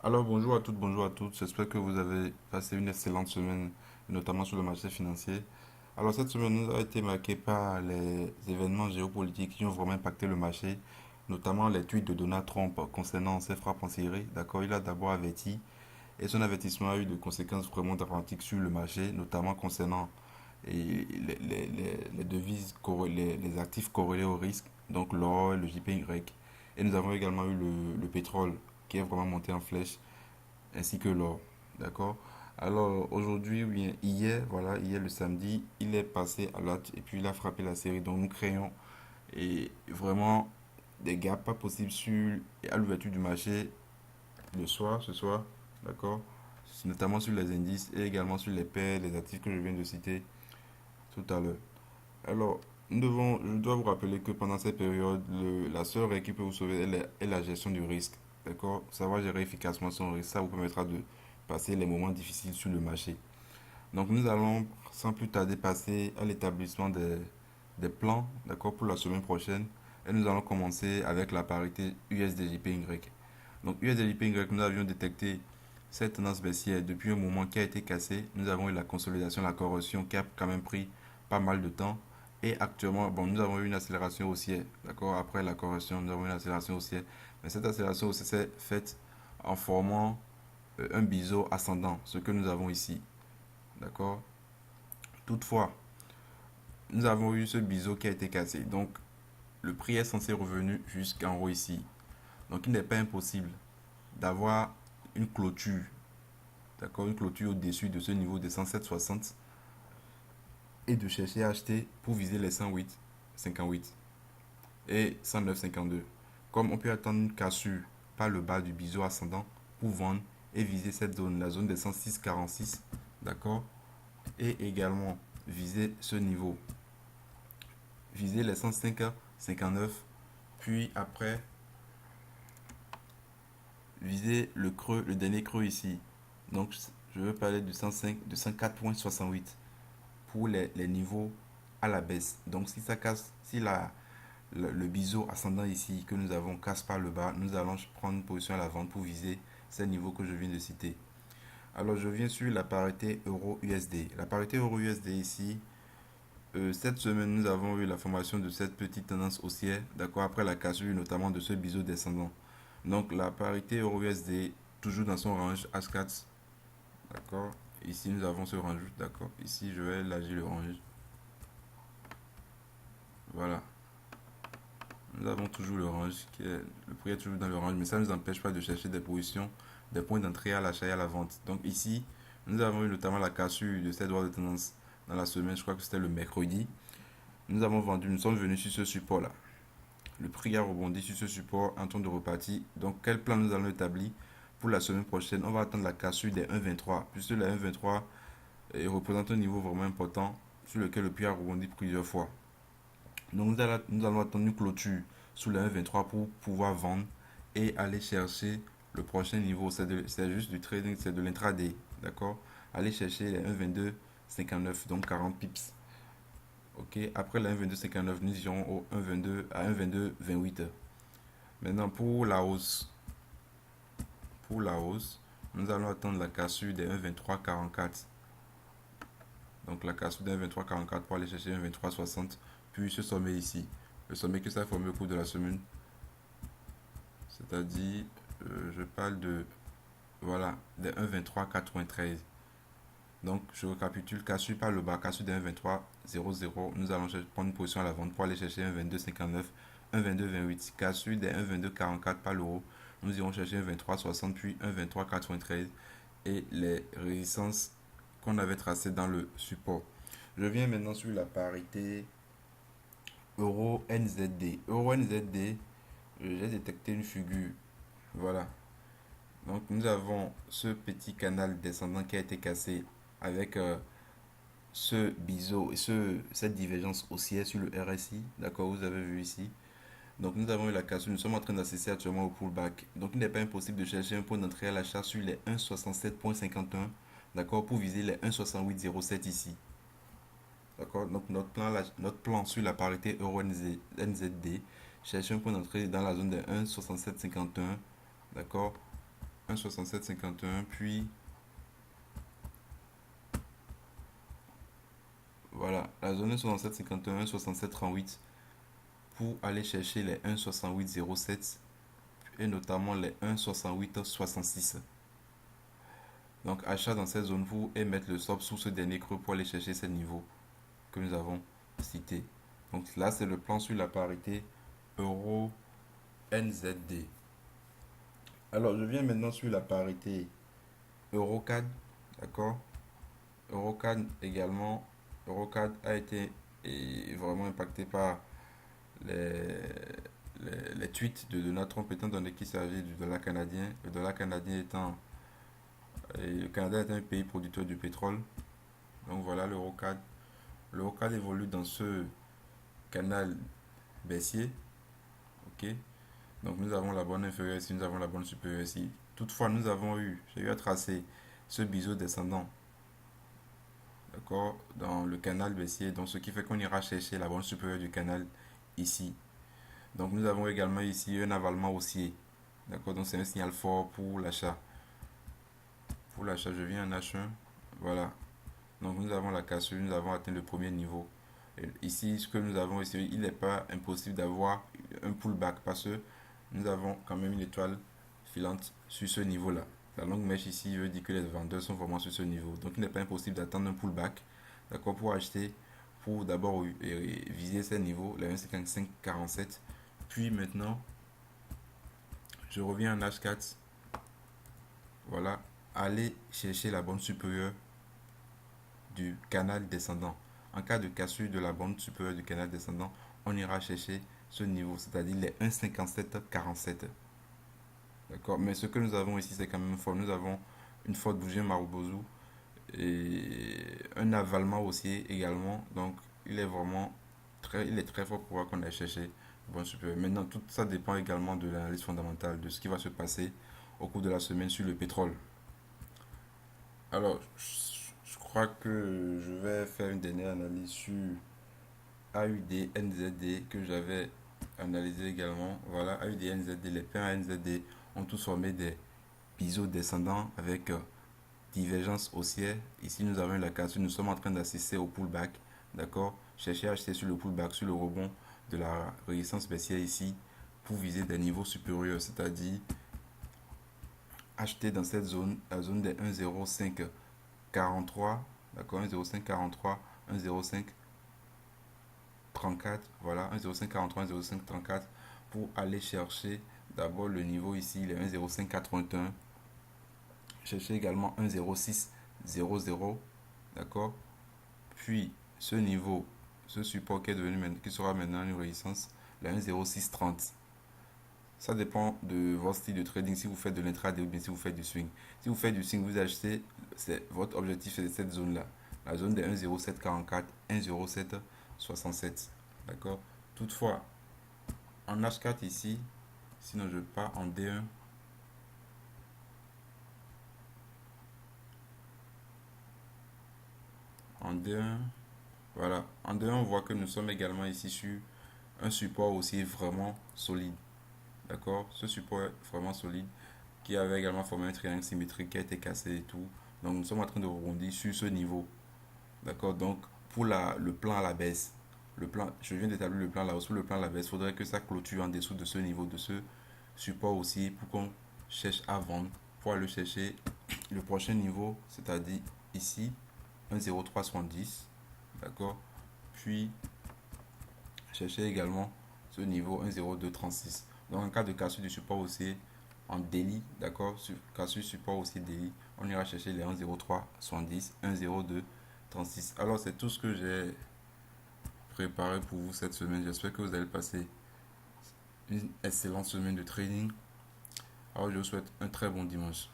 Alors bonjour à toutes, bonjour à tous. J'espère que vous avez passé une excellente semaine, notamment sur le marché financier. Alors cette semaine nous a été marquée par les événements géopolitiques qui ont vraiment impacté le marché, notamment les tweets de Donald Trump concernant ses frappes en Syrie. D'accord, il a d'abord averti et son avertissement a eu des conséquences vraiment dramatiques sur le marché, notamment concernant les devises, les actifs corrélés au risque, donc l'or, le JPY. Et nous avons également eu le pétrole qui est vraiment monté en flèche ainsi que l'or. D'accord. Alors aujourd'hui, bien, hier, voilà, hier le samedi, il est passé à l'acte et puis il a frappé la série. Donc nous créons et vraiment des gaps pas possibles sur, à l'ouverture du marché le soir, ce soir. D'accord. Notamment sur les indices et également sur les paires, les actifs que je viens de citer tout à l'heure. Alors, je dois vous rappeler que pendant cette période, la seule règle qui peut vous sauver est la gestion du risque. D'accord? Savoir gérer efficacement son risque, ça vous permettra de passer les moments difficiles sur le marché. Donc, nous allons sans plus tarder passer à l'établissement des plans, d'accord, pour la semaine prochaine. Et nous allons commencer avec la parité USD-JPY. Donc, USD-JPY, nous avions détecté cette tendance baissière depuis un moment qui a été cassée. Nous avons eu la consolidation, la correction qui a quand même pris pas mal de temps. Et actuellement, bon, nous avons eu une accélération haussière. D'accord? Après la correction, nous avons eu une accélération haussière. Mais cette accélération haussière s'est faite en formant un biseau ascendant, ce que nous avons ici. D'accord? Toutefois, nous avons eu ce biseau qui a été cassé. Donc, le prix est censé revenir jusqu'en haut ici. Donc, il n'est pas impossible d'avoir une clôture. D'accord? Une clôture au-dessus de ce niveau de 107,60 et de chercher à acheter pour viser les 108,58 et 109,52. Comme on peut attendre une cassure par le bas du biseau ascendant pour vendre et viser cette zone, la zone des 106,46, d'accord? Et également viser ce niveau, viser les 105,59, puis après viser le creux, le dernier creux ici. Donc je veux parler de 105, de 104,68 pour les niveaux à la baisse. Donc si ça casse, si le biseau ascendant ici que nous avons casse par le bas, nous allons prendre une position à la vente pour viser ces niveaux que je viens de citer. Alors je viens sur la parité euro-USD. La parité euro-USD ici, cette semaine nous avons eu la formation de cette petite tendance haussière, d'accord, après la cassure notamment de ce biseau descendant. Donc la parité euro-USD toujours dans son range H4, d'accord. Ici nous avons ce range, d'accord. Ici je vais élargir le range. Voilà. Nous avons toujours le range, le prix est toujours dans le range, mais ça ne nous empêche pas de chercher des positions, des points d'entrée à l'achat et à la vente. Donc ici, nous avons eu notamment la cassure de cette droite de tendance dans la semaine, je crois que c'était le mercredi. Nous avons vendu, nous sommes venus sur ce support-là. Le prix a rebondi sur ce support en temps de repartie. Donc quel plan nous allons établir pour la semaine prochaine? On va attendre la cassure des 1,23, puisque la 1,23 représente un niveau vraiment important sur lequel le prix a rebondi plusieurs fois. Donc nous allons attendre une clôture sous le 1,23 pour pouvoir vendre et aller chercher le prochain niveau. C'est juste du trading, c'est de l'intraday. D'accord? Aller chercher les 1,22,59, donc 40 pips. Ok? Après le 1,22,59, nous irons au 1,22 à 1,22,28. Maintenant, pour la hausse, nous allons attendre la cassure des 1,23,44. Donc la cassure des 1,23,44 pour aller chercher 1,23,60. Puis ce sommet ici. Le sommet que ça a formé au cours de la semaine. C'est-à-dire, je parle de, voilà, des 1,23,93. Donc, je récapitule, cassure par le bas, cassure des 1,23,00. Nous allons prendre une position à la vente pour aller chercher 1,22,59, 1,22,28. Cassure des 1,22,44 par le haut. Nous irons chercher 1,23,60 puis 1,23,93 et les résistances qu'on avait tracées dans le support. Je viens maintenant sur la parité Euro-NZD. Euro-NZD, j'ai détecté une figure. Voilà. Donc nous avons ce petit canal descendant qui a été cassé avec ce biseau et cette divergence haussière sur le RSI. D'accord, vous avez vu ici. Donc nous avons eu la cassure, nous sommes en train d'assister actuellement au pullback. Donc il n'est pas impossible de chercher un point d'entrée à l'achat sur les 1,67,51. D'accord, pour viser les 1,68,07 ici. D'accord, donc notre plan sur la parité euro-NZD cherche un point d'entrée dans la zone de 1,67,51. D'accord, 1,6751, puis voilà, la zone 1,6751, 67,38 pour aller chercher les 1,6807 et notamment les 1,6866. Donc achat dans cette zone pour et mettre le stop sous ce dernier creux pour aller chercher ces niveaux que nous avons cités. Donc là, c'est le plan sur la parité euro NZD. Alors, je viens maintenant sur la parité EuroCAD, d'accord? EuroCAD également. EuroCAD a été vraiment impacté par les, les tweets de Donald Trump étant donné qu'il s'agit du dollar canadien. Le dollar canadien étant... le Canada est un pays producteur de pétrole. Donc voilà l'EuroCAD. L'EuroCAD évolue dans ce canal baissier. Ok. Donc nous avons la bonne inférieure ici, nous avons la bonne supérieure ici. Toutefois, j'ai eu à tracer ce biseau descendant, d'accord, dans le canal baissier. Donc ce qui fait qu'on ira chercher la bonne supérieure du canal ici. Donc nous avons également ici un avalement haussier. D'accord, donc c'est un signal fort pour l'achat. Pour l'achat, je viens en H1. Voilà. Donc nous avons la cassure, nous avons atteint le premier niveau. Et ici, ce que nous avons ici, il n'est pas impossible d'avoir un pullback parce que nous avons quand même une étoile filante sur ce niveau-là. La longue mèche ici veut dire que les vendeurs sont vraiment sur ce niveau. Donc il n'est pas impossible d'attendre un pullback, d'accord, pour acheter, pour d'abord viser ces niveaux, les 1,5547. Puis maintenant, je reviens en H4. Voilà, aller chercher la bande supérieure du canal descendant. En cas de cassure de la bande supérieure du canal descendant, on ira chercher ce niveau, c'est-à-dire les 1,5747. D'accord. Mais ce que nous avons ici, c'est quand même fort. Nous avons une forte bougie Marubozu et un avalement haussier également. Donc, il est très fort pour voir qu'on a cherché bon super. Maintenant, tout ça dépend également de l'analyse fondamentale, de ce qui va se passer au cours de la semaine sur le pétrole. Alors, je crois que je vais faire une dernière analyse sur AUD, NZD que j'avais analysé également. Voilà, AUD, NZD, les pains NZD ont tous formé des biseaux descendants avec divergence haussière. Ici, nous avons la cassure. Nous sommes en train d'assister au pullback. D'accord. Cherchez à acheter sur le pullback, sur le rebond de la résistance baissière ici pour viser des niveaux supérieurs, c'est-à-dire acheter dans cette zone, la zone des 1,0543. D'accord. 1,0543, 1,0534. Voilà. 1,0543, 1,0534 pour aller chercher d'abord le niveau ici, les 1,0581. Cherchez également 1,0600, d'accord. Puis ce niveau, ce support qui est devenu qui sera maintenant une résistance, la 1,0630. Ça dépend de votre style de trading, si vous faites de l'intraday ou bien si vous faites du swing. Si vous faites du swing, vous achetez, votre objectif c'est cette zone-là, la zone des 1,0744, 1,0767, d'accord. Toutefois, en H4 ici, sinon je pars en D1. En D1, voilà. En D1, on voit que nous sommes également ici sur un support aussi vraiment solide. D'accord. Ce support est vraiment solide qui avait également formé un triangle symétrique qui a été cassé et tout. Donc nous sommes en train de rebondir sur ce niveau. D'accord. Donc pour le plan à la baisse, je viens d'établir le plan là-haut. Sur le plan à la baisse, il faudrait que ça clôture en dessous de ce niveau, de ce support aussi pour qu'on cherche à vendre, pour aller chercher le prochain niveau, c'est-à-dire ici, 1,0370. D'accord. Puis chercher également ce niveau 1,0236. Donc en cas de cassure du support haussier en daily, d'accord, cassure support haussier daily, on ira chercher les 1,0370, 1,0236. Alors c'est tout ce que j'ai préparé pour vous cette semaine. J'espère que vous allez passer une excellente semaine de trading. Alors je vous souhaite un très bon dimanche.